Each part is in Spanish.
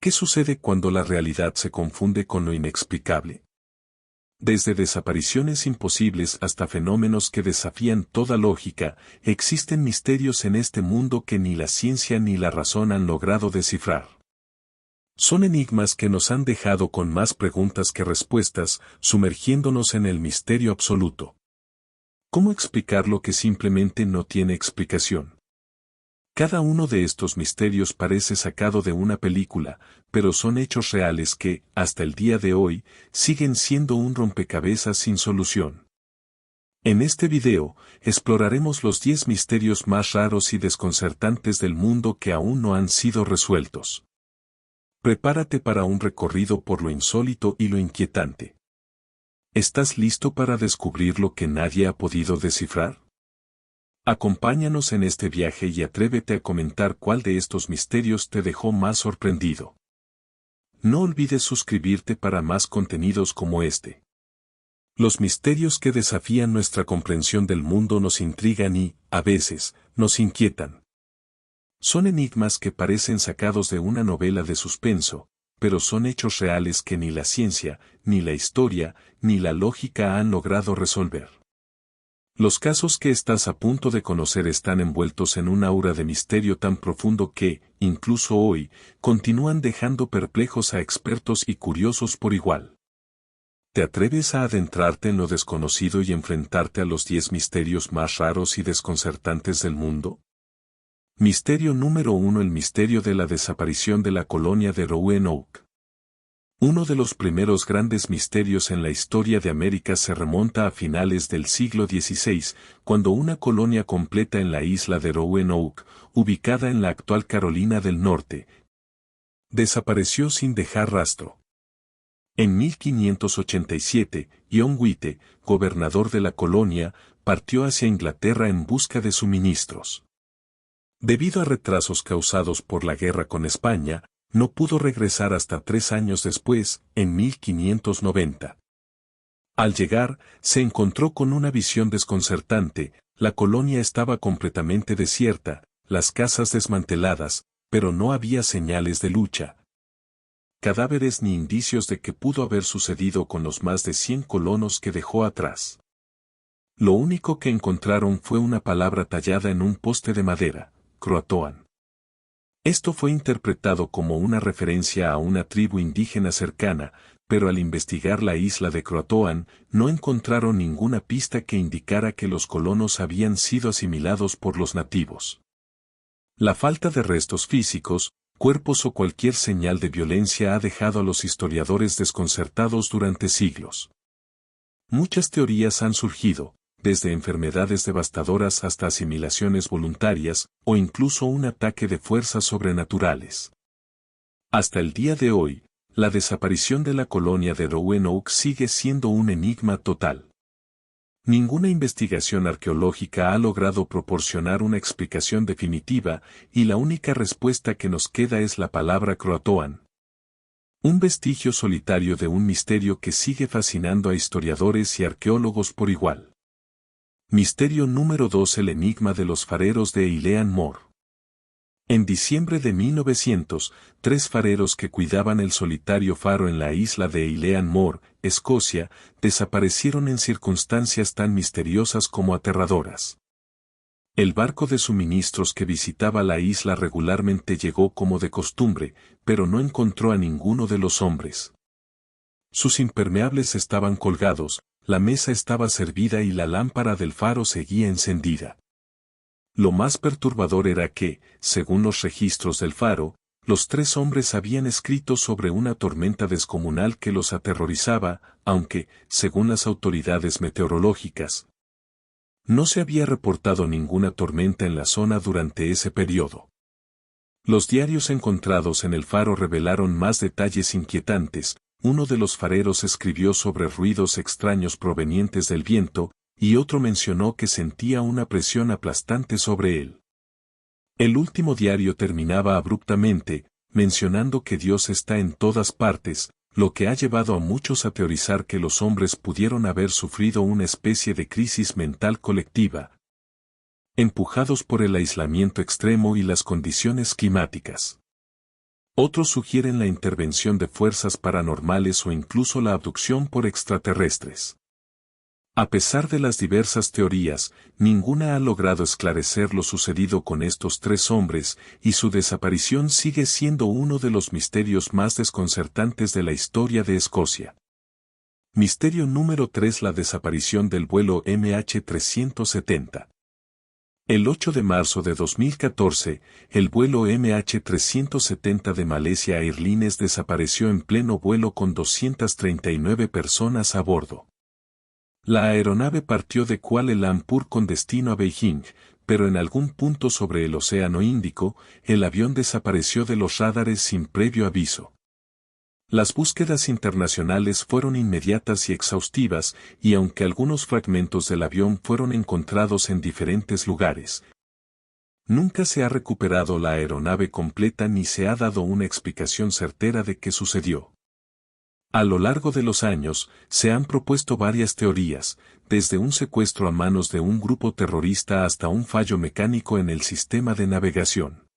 ¿Qué sucede cuando la realidad se confunde con lo inexplicable? Desde desapariciones imposibles hasta fenómenos que desafían toda lógica, existen misterios en este mundo que ni la ciencia ni la razón han logrado descifrar. Son enigmas que nos han dejado con más preguntas que respuestas, sumergiéndonos en el misterio absoluto. ¿Cómo explicar lo que simplemente no tiene explicación? Cada uno de estos misterios parece sacado de una película, pero son hechos reales que, hasta el día de hoy, siguen siendo un rompecabezas sin solución. En este video, exploraremos los 10 misterios más raros y desconcertantes del mundo que aún no han sido resueltos. Prepárate para un recorrido por lo insólito y lo inquietante. ¿Estás listo para descubrir lo que nadie ha podido descifrar? Acompáñanos en este viaje y atrévete a comentar cuál de estos misterios te dejó más sorprendido. No olvides suscribirte para más contenidos como este. Los misterios que desafían nuestra comprensión del mundo nos intrigan y, a veces, nos inquietan. Son enigmas que parecen sacados de una novela de suspenso, pero son hechos reales que ni la ciencia, ni la historia, ni la lógica han logrado resolver. Los casos que estás a punto de conocer están envueltos en un aura de misterio tan profundo que, incluso hoy, continúan dejando perplejos a expertos y curiosos por igual. ¿Te atreves a adentrarte en lo desconocido y enfrentarte a los 10 misterios más raros y desconcertantes del mundo? Misterio número 1: el misterio de la desaparición de la colonia de Roanoke. Uno de los primeros grandes misterios en la historia de América se remonta a finales del siglo XVI, cuando una colonia completa en la isla de Roanoke, ubicada en la actual Carolina del Norte, desapareció sin dejar rastro. En 1587, John White, gobernador de la colonia, partió hacia Inglaterra en busca de suministros. Debido a retrasos causados por la guerra con España, no pudo regresar hasta 3 años después, en 1590. Al llegar, se encontró con una visión desconcertante: la colonia estaba completamente desierta, las casas desmanteladas, pero no había señales de lucha, cadáveres ni indicios de qué pudo haber sucedido con los más de 100 colonos que dejó atrás. Lo único que encontraron fue una palabra tallada en un poste de madera: Croatoan. Esto fue interpretado como una referencia a una tribu indígena cercana, pero al investigar la isla de Croatoan, no encontraron ninguna pista que indicara que los colonos habían sido asimilados por los nativos. La falta de restos físicos, cuerpos o cualquier señal de violencia ha dejado a los historiadores desconcertados durante siglos. Muchas teorías han surgido, desde enfermedades devastadoras hasta asimilaciones voluntarias, o incluso un ataque de fuerzas sobrenaturales. Hasta el día de hoy, la desaparición de la colonia de Roanoke sigue siendo un enigma total. Ninguna investigación arqueológica ha logrado proporcionar una explicación definitiva, y la única respuesta que nos queda es la palabra Croatoan. Un vestigio solitario de un misterio que sigue fascinando a historiadores y arqueólogos por igual. Misterio número 2: el enigma de los fareros de Eilean Mor. En diciembre de 1900, 3 fareros que cuidaban el solitario faro en la isla de Eilean Mor, Escocia, desaparecieron en circunstancias tan misteriosas como aterradoras. El barco de suministros que visitaba la isla regularmente llegó como de costumbre, pero no encontró a ninguno de los hombres. Sus impermeables estaban colgados, la mesa estaba servida y la lámpara del faro seguía encendida. Lo más perturbador era que, según los registros del faro, los 3 hombres habían escrito sobre una tormenta descomunal que los aterrorizaba, aunque, según las autoridades meteorológicas, no se había reportado ninguna tormenta en la zona durante ese periodo. Los diarios encontrados en el faro revelaron más detalles inquietantes. Uno de los fareros escribió sobre ruidos extraños provenientes del viento, y otro mencionó que sentía una presión aplastante sobre él. El último diario terminaba abruptamente, mencionando que Dios está en todas partes, lo que ha llevado a muchos a teorizar que los hombres pudieron haber sufrido una especie de crisis mental colectiva, empujados por el aislamiento extremo y las condiciones climáticas. Otros sugieren la intervención de fuerzas paranormales o incluso la abducción por extraterrestres. A pesar de las diversas teorías, ninguna ha logrado esclarecer lo sucedido con estos tres hombres, y su desaparición sigue siendo uno de los misterios más desconcertantes de la historia de Escocia. Misterio número 3: la desaparición del vuelo MH370. El 8 de marzo de 2014, el vuelo MH370 de Malaysia Airlines desapareció en pleno vuelo con 239 personas a bordo. La aeronave partió de Kuala Lumpur con destino a Beijing, pero en algún punto sobre el Océano Índico, el avión desapareció de los radares sin previo aviso. Las búsquedas internacionales fueron inmediatas y exhaustivas, y aunque algunos fragmentos del avión fueron encontrados en diferentes lugares, nunca se ha recuperado la aeronave completa ni se ha dado una explicación certera de qué sucedió. A lo largo de los años, se han propuesto varias teorías, desde un secuestro a manos de un grupo terrorista hasta un fallo mecánico en el sistema de navegación.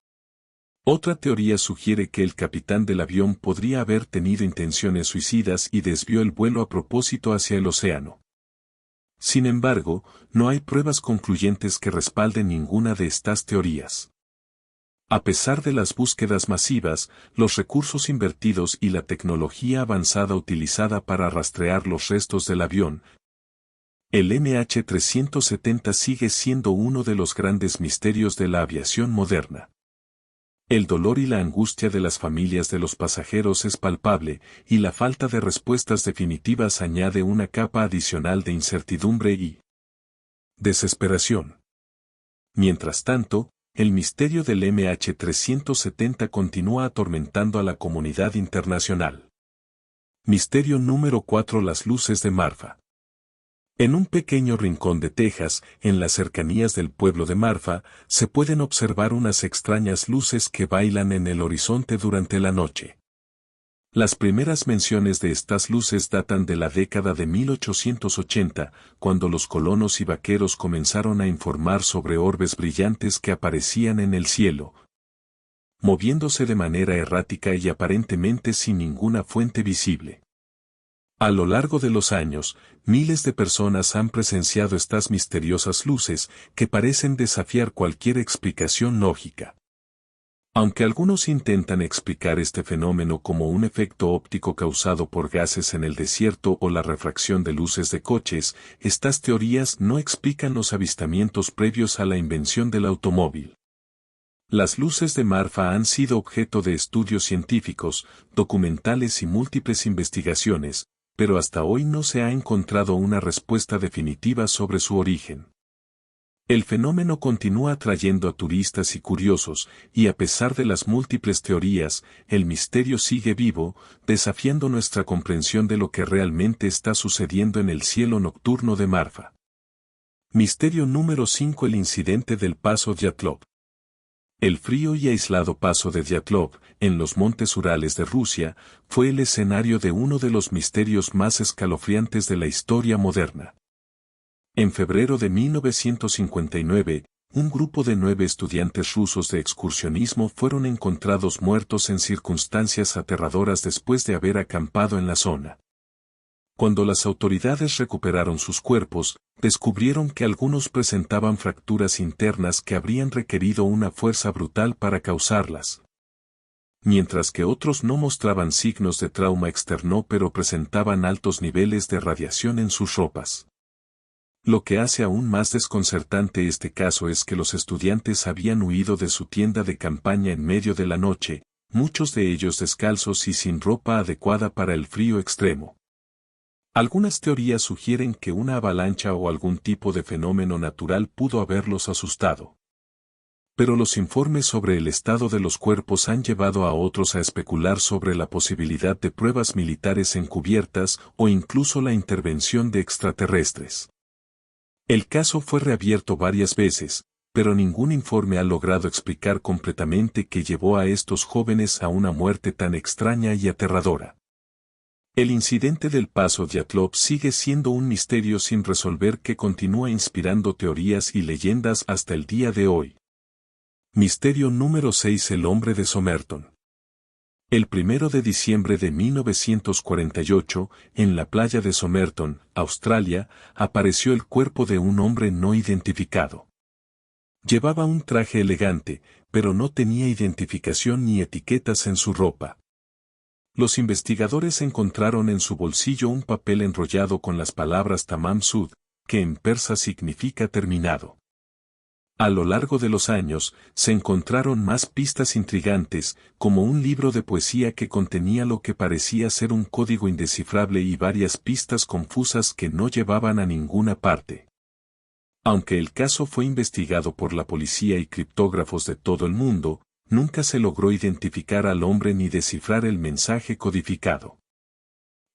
Otra teoría sugiere que el capitán del avión podría haber tenido intenciones suicidas y desvió el vuelo a propósito hacia el océano. Sin embargo, no hay pruebas concluyentes que respalden ninguna de estas teorías. A pesar de las búsquedas masivas, los recursos invertidos y la tecnología avanzada utilizada para rastrear los restos del avión, el MH370 sigue siendo uno de los grandes misterios de la aviación moderna. El dolor y la angustia de las familias de los pasajeros es palpable, y la falta de respuestas definitivas añade una capa adicional de incertidumbre y desesperación. Mientras tanto, el misterio del MH370 continúa atormentando a la comunidad internacional. Misterio número 4: las luces de Marfa. En un pequeño rincón de Texas, en las cercanías del pueblo de Marfa, se pueden observar unas extrañas luces que bailan en el horizonte durante la noche. Las primeras menciones de estas luces datan de la década de 1880, cuando los colonos y vaqueros comenzaron a informar sobre orbes brillantes que aparecían en el cielo, moviéndose de manera errática y aparentemente sin ninguna fuente visible. A lo largo de los años, miles de personas han presenciado estas misteriosas luces que parecen desafiar cualquier explicación lógica. Aunque algunos intentan explicar este fenómeno como un efecto óptico causado por gases en el desierto o la refracción de luces de coches, estas teorías no explican los avistamientos previos a la invención del automóvil. Las luces de Marfa han sido objeto de estudios científicos, documentales y múltiples investigaciones, pero hasta hoy no se ha encontrado una respuesta definitiva sobre su origen. El fenómeno continúa atrayendo a turistas y curiosos, y a pesar de las múltiples teorías, el misterio sigue vivo, desafiando nuestra comprensión de lo que realmente está sucediendo en el cielo nocturno de Marfa. Misterio número 5: el incidente del Paso Dyatlov. El frío y aislado paso de Dyatlov, en los montes Urales de Rusia, fue el escenario de uno de los misterios más escalofriantes de la historia moderna. En febrero de 1959, un grupo de 9 estudiantes rusos de excursionismo fueron encontrados muertos en circunstancias aterradoras después de haber acampado en la zona. Cuando las autoridades recuperaron sus cuerpos, descubrieron que algunos presentaban fracturas internas que habrían requerido una fuerza brutal para causarlas, mientras que otros no mostraban signos de trauma externo pero presentaban altos niveles de radiación en sus ropas. Lo que hace aún más desconcertante este caso es que los estudiantes habían huido de su tienda de campaña en medio de la noche, muchos de ellos descalzos y sin ropa adecuada para el frío extremo. Algunas teorías sugieren que una avalancha o algún tipo de fenómeno natural pudo haberlos asustado. Pero los informes sobre el estado de los cuerpos han llevado a otros a especular sobre la posibilidad de pruebas militares encubiertas o incluso la intervención de extraterrestres. El caso fue reabierto varias veces, pero ningún informe ha logrado explicar completamente qué llevó a estos jóvenes a una muerte tan extraña y aterradora. El incidente del Paso Dyatlov sigue siendo un misterio sin resolver que continúa inspirando teorías y leyendas hasta el día de hoy. Misterio número 6: el hombre de Somerton. El 1 de diciembre de 1948, en la playa de Somerton, Australia, apareció el cuerpo de un hombre no identificado. Llevaba un traje elegante, pero no tenía identificación ni etiquetas en su ropa. Los investigadores encontraron en su bolsillo un papel enrollado con las palabras Tamam Sud, que en persa significa terminado. A lo largo de los años, se encontraron más pistas intrigantes, como un libro de poesía que contenía lo que parecía ser un código indescifrable y varias pistas confusas que no llevaban a ninguna parte. Aunque el caso fue investigado por la policía y criptógrafos de todo el mundo, nunca se logró identificar al hombre ni descifrar el mensaje codificado.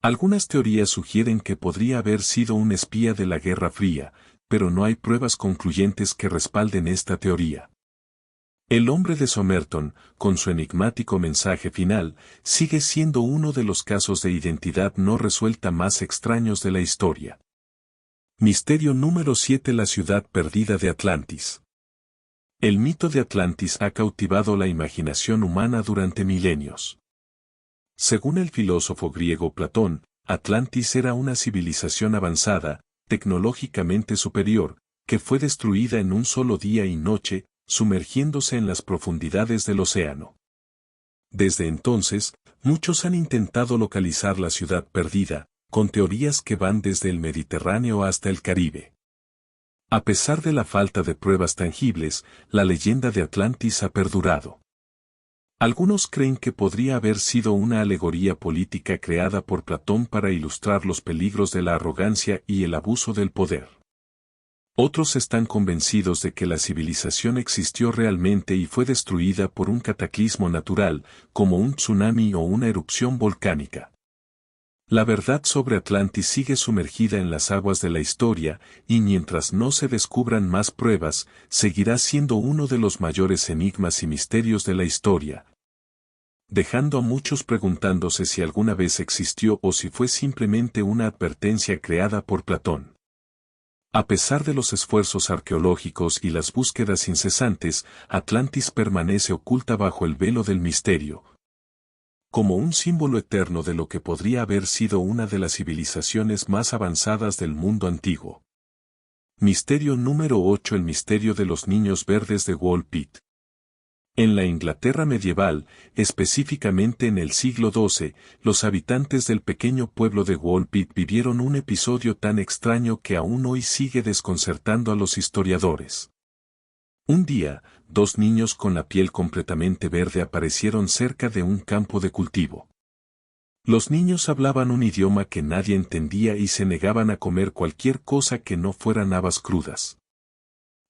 Algunas teorías sugieren que podría haber sido un espía de la Guerra Fría, pero no hay pruebas concluyentes que respalden esta teoría. El hombre de Somerton, con su enigmático mensaje final, sigue siendo uno de los casos de identidad no resuelta más extraños de la historia. Misterio número 7: La ciudad perdida de Atlantis. El mito de Atlantis ha cautivado la imaginación humana durante milenios. Según el filósofo griego Platón, Atlantis era una civilización avanzada, tecnológicamente superior, que fue destruida en un solo día y noche, sumergiéndose en las profundidades del océano. Desde entonces, muchos han intentado localizar la ciudad perdida, con teorías que van desde el Mediterráneo hasta el Caribe. A pesar de la falta de pruebas tangibles, la leyenda de Atlantis ha perdurado. Algunos creen que podría haber sido una alegoría política creada por Platón para ilustrar los peligros de la arrogancia y el abuso del poder. Otros están convencidos de que la civilización existió realmente y fue destruida por un cataclismo natural, como un tsunami o una erupción volcánica. La verdad sobre Atlantis sigue sumergida en las aguas de la historia, y mientras no se descubran más pruebas, seguirá siendo uno de los mayores enigmas y misterios de la historia, dejando a muchos preguntándose si alguna vez existió o si fue simplemente una advertencia creada por Platón. A pesar de los esfuerzos arqueológicos y las búsquedas incesantes, Atlantis permanece oculta bajo el velo del misterio, como un símbolo eterno de lo que podría haber sido una de las civilizaciones más avanzadas del mundo antiguo. Misterio número 8: El misterio de los niños verdes de Wall Pit. En la Inglaterra medieval, específicamente en el siglo XII, los habitantes del pequeño pueblo de Wall Pit vivieron un episodio tan extraño que aún hoy sigue desconcertando a los historiadores. Un día, dos niños con la piel completamente verde aparecieron cerca de un campo de cultivo. Los niños hablaban un idioma que nadie entendía y se negaban a comer cualquier cosa que no fueran habas crudas.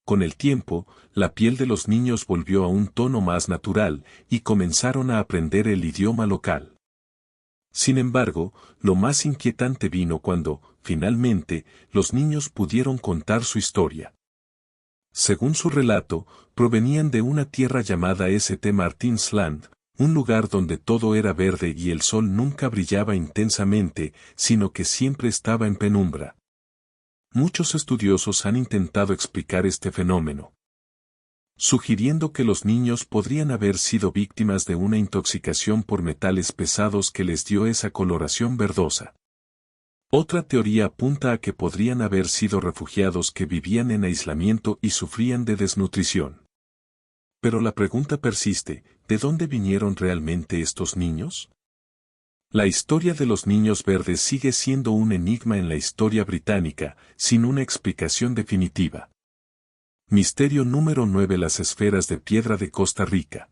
Con el tiempo, la piel de los niños volvió a un tono más natural, y comenzaron a aprender el idioma local. Sin embargo, lo más inquietante vino cuando, finalmente, los niños pudieron contar su historia. Según su relato, provenían de una tierra llamada St. Martin's Land, un lugar donde todo era verde y el sol nunca brillaba intensamente, sino que siempre estaba en penumbra. Muchos estudiosos han intentado explicar este fenómeno, sugiriendo que los niños podrían haber sido víctimas de una intoxicación por metales pesados que les dio esa coloración verdosa. Otra teoría apunta a que podrían haber sido refugiados que vivían en aislamiento y sufrían de desnutrición. Pero la pregunta persiste: ¿de dónde vinieron realmente estos niños? La historia de los niños verdes sigue siendo un enigma en la historia británica, sin una explicación definitiva. Misterio número 9: Las esferas de piedra de Costa Rica.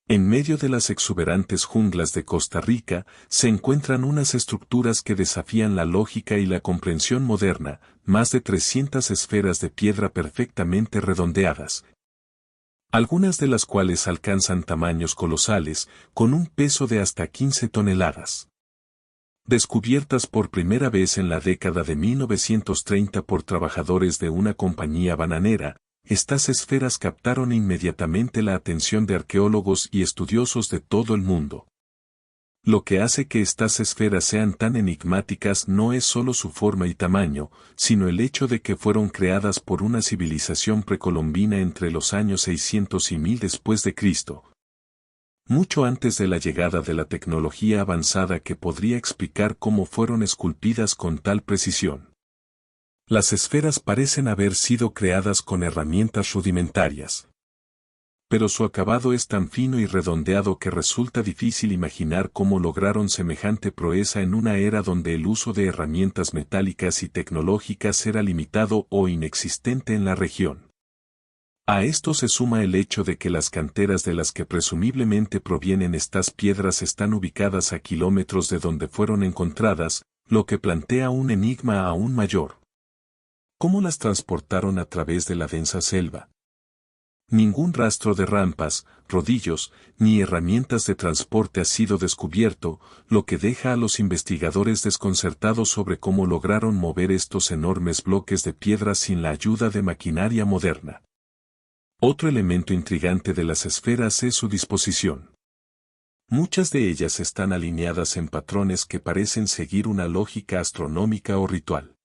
En medio de las exuberantes junglas de Costa Rica, se encuentran unas estructuras que desafían la lógica y la comprensión moderna, más de 300 esferas de piedra perfectamente redondeadas, algunas de las cuales alcanzan tamaños colosales, con un peso de hasta 15 toneladas. Descubiertas por primera vez en la década de 1930 por trabajadores de una compañía bananera, estas esferas captaron inmediatamente la atención de arqueólogos y estudiosos de todo el mundo. Lo que hace que estas esferas sean tan enigmáticas no es solo su forma y tamaño, sino el hecho de que fueron creadas por una civilización precolombina entre los años 600 y 1000 después de Cristo. mucho antes de la llegada de la tecnología avanzada que podría explicar cómo fueron esculpidas con tal precisión. Las esferas parecen haber sido creadas con herramientas rudimentarias. Pero su acabado es tan fino y redondeado que resulta difícil imaginar cómo lograron semejante proeza en una era donde el uso de herramientas metálicas y tecnológicas era limitado o inexistente en la región. A esto se suma el hecho de que las canteras de las que presumiblemente provienen estas piedras están ubicadas a kilómetros de donde fueron encontradas, lo que plantea un enigma aún mayor. ¿Cómo las transportaron a través de la densa selva? Ningún rastro de rampas, rodillos, ni herramientas de transporte ha sido descubierto, lo que deja a los investigadores desconcertados sobre cómo lograron mover estos enormes bloques de piedra sin la ayuda de maquinaria moderna. Otro elemento intrigante de las esferas es su disposición. Muchas de ellas están alineadas en patrones que parecen seguir una lógica astronómica o ritual.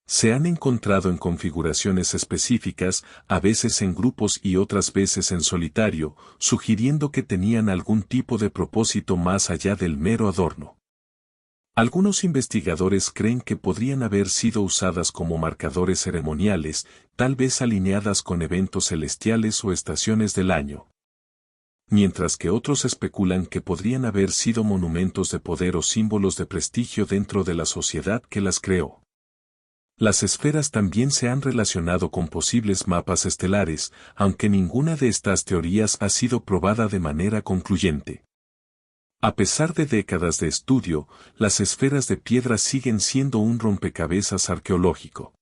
Se han encontrado en configuraciones específicas, a veces en grupos y otras veces en solitario, sugiriendo que tenían algún tipo de propósito más allá del mero adorno. Algunos investigadores creen que podrían haber sido usadas como marcadores ceremoniales, tal vez alineadas con eventos celestiales o estaciones del año. Mientras que otros especulan que podrían haber sido monumentos de poder o símbolos de prestigio dentro de la sociedad que las creó. Las esferas también se han relacionado con posibles mapas estelares, aunque ninguna de estas teorías ha sido probada de manera concluyente. A pesar de décadas de estudio, las esferas de piedra siguen siendo un rompecabezas arqueológico.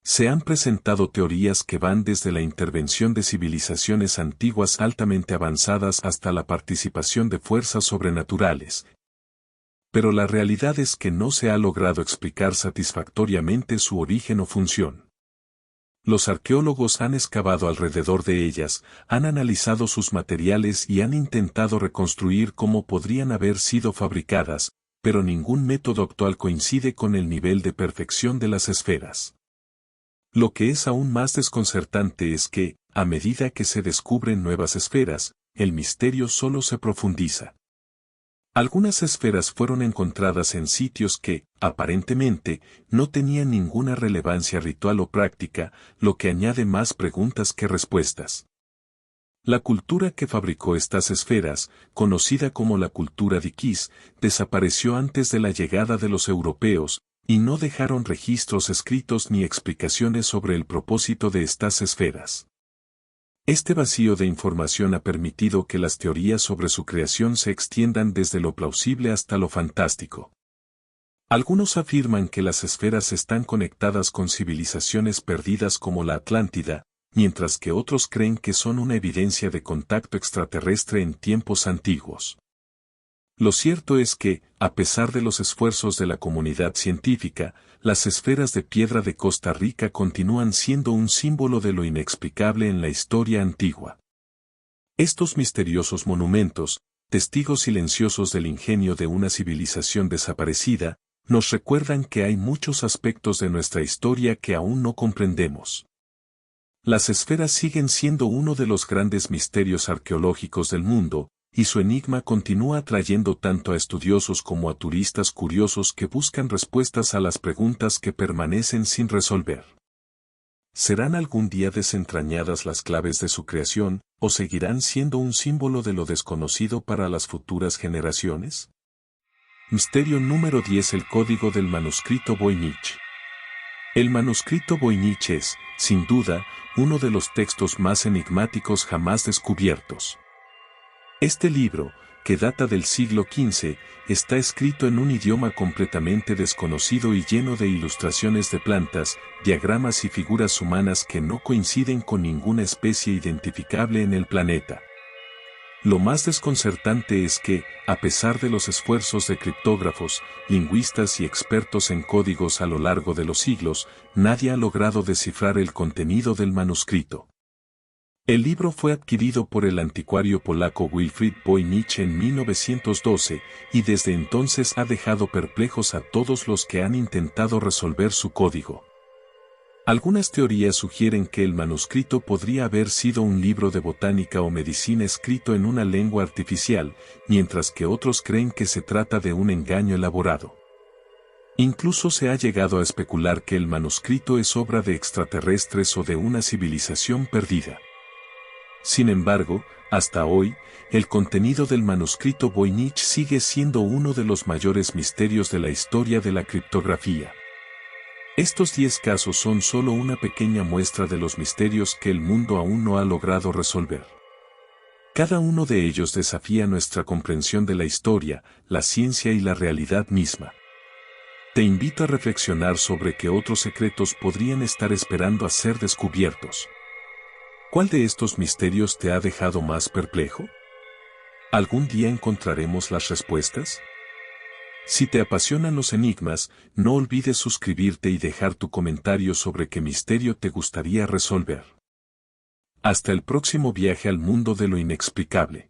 Se han presentado teorías que van desde la intervención de civilizaciones antiguas altamente avanzadas hasta la participación de fuerzas sobrenaturales. Pero la realidad es que no se ha logrado explicar satisfactoriamente su origen o función. Los arqueólogos han excavado alrededor de ellas, han analizado sus materiales y han intentado reconstruir cómo podrían haber sido fabricadas, pero ningún método actual coincide con el nivel de perfección de las esferas. Lo que es aún más desconcertante es que, a medida que se descubren nuevas esferas, el misterio solo se profundiza. Algunas esferas fueron encontradas en sitios que, aparentemente, no tenían ninguna relevancia ritual o práctica, lo que añade más preguntas que respuestas. La cultura que fabricó estas esferas, conocida como la cultura de Kis, desapareció antes de la llegada de los europeos, y no dejaron registros escritos ni explicaciones sobre el propósito de estas esferas. Este vacío de información ha permitido que las teorías sobre su creación se extiendan desde lo plausible hasta lo fantástico. Algunos afirman que las esferas están conectadas con civilizaciones perdidas como la Atlántida, mientras que otros creen que son una evidencia de contacto extraterrestre en tiempos antiguos. Lo cierto es que, a pesar de los esfuerzos de la comunidad científica, las esferas de piedra de Costa Rica continúan siendo un símbolo de lo inexplicable en la historia antigua. Estos misteriosos monumentos, testigos silenciosos del ingenio de una civilización desaparecida, nos recuerdan que hay muchos aspectos de nuestra historia que aún no comprendemos. Las esferas siguen siendo uno de los grandes misterios arqueológicos del mundo, y su enigma continúa atrayendo tanto a estudiosos como a turistas curiosos que buscan respuestas a las preguntas que permanecen sin resolver. ¿Serán algún día desentrañadas las claves de su creación, o seguirán siendo un símbolo de lo desconocido para las futuras generaciones? Misterio número 10. El código del manuscrito Voynich. El manuscrito Voynich es, sin duda, uno de los textos más enigmáticos jamás descubiertos. Este libro, que data del siglo XV, está escrito en un idioma completamente desconocido y lleno de ilustraciones de plantas, diagramas y figuras humanas que no coinciden con ninguna especie identificable en el planeta. Lo más desconcertante es que, a pesar de los esfuerzos de criptógrafos, lingüistas y expertos en códigos a lo largo de los siglos, nadie ha logrado descifrar el contenido del manuscrito. El libro fue adquirido por el anticuario polaco Wilfrid Voynich en 1912, y desde entonces ha dejado perplejos a todos los que han intentado resolver su código. Algunas teorías sugieren que el manuscrito podría haber sido un libro de botánica o medicina escrito en una lengua artificial, mientras que otros creen que se trata de un engaño elaborado. Incluso se ha llegado a especular que el manuscrito es obra de extraterrestres o de una civilización perdida. Sin embargo, hasta hoy, el contenido del manuscrito Voynich sigue siendo uno de los mayores misterios de la historia de la criptografía. Estos 10 casos son solo una pequeña muestra de los misterios que el mundo aún no ha logrado resolver. Cada uno de ellos desafía nuestra comprensión de la historia, la ciencia y la realidad misma. Te invito a reflexionar sobre qué otros secretos podrían estar esperando a ser descubiertos. ¿Cuál de estos misterios te ha dejado más perplejo? ¿Algún día encontraremos las respuestas? Si te apasionan los enigmas, no olvides suscribirte y dejar tu comentario sobre qué misterio te gustaría resolver. Hasta el próximo viaje al mundo de lo inexplicable.